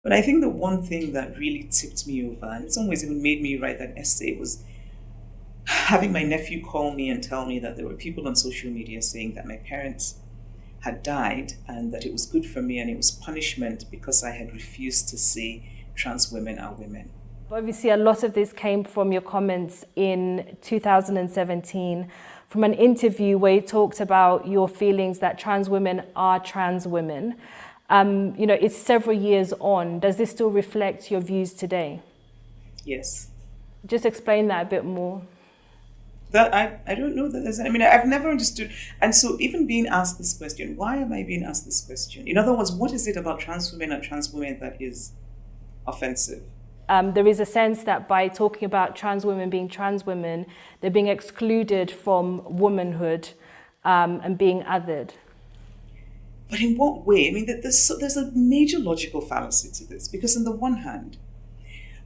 But I think the one thing that really tipped me over, and in some ways even made me write that essay, was having my nephew call me and tell me that there were people on social media saying that my parents had died and that it was good for me and it was punishment because I had refused to say trans women are women. Obviously, a lot of this came from your comments in 2017 from an interview where you talked about your feelings that trans women are trans women. It's several years on. Does this still reflect your views today? Yes. Just explain that a bit more. That I don't know that there's, I've never understood. And so even being asked this question, why am I being asked this question? In other words, what is it about trans women and trans women that is offensive? There is a sense that by talking about trans women being trans women, they're being excluded from womanhood and being othered. But in what way? There's a major logical fallacy to this, because on the one hand,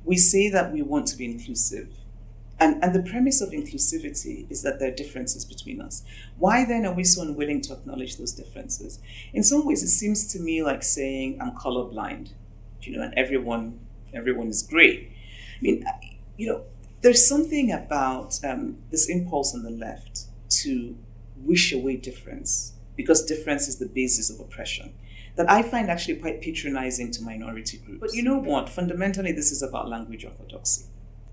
we say that we want to be inclusive. And the premise of inclusivity is that there are differences between us. Why then are we so unwilling to acknowledge those differences? In some ways, it seems to me like saying I'm colorblind, and everyone is gray. There's something about this impulse on the left to wish away difference, because difference is the basis of oppression, that I find actually quite patronizing to minority groups. But you know what? Fundamentally, this is about language orthodoxy.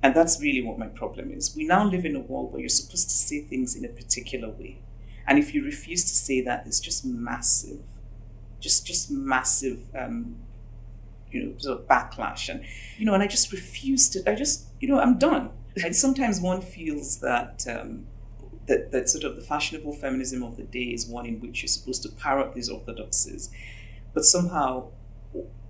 And that's really what my problem is. We now live in a world where you're supposed to say things in a particular way. And if you refuse to say that, it's just massive, sort of backlash. And I just refuse to, I'm done. And sometimes one feels that that sort of the fashionable feminism of the day is one in which you're supposed to parrot these orthodoxies. But somehow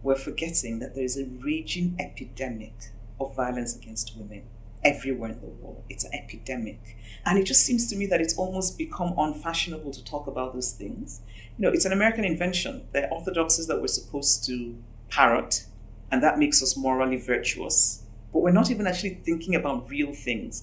we're forgetting that there is a raging epidemic of violence against women everywhere in the world. It's an epidemic. And it just seems to me that it's almost become unfashionable to talk about those things. It's an American invention. There are orthodoxies that we're supposed to parrot, and that makes us morally virtuous. But we're not even actually thinking about real things.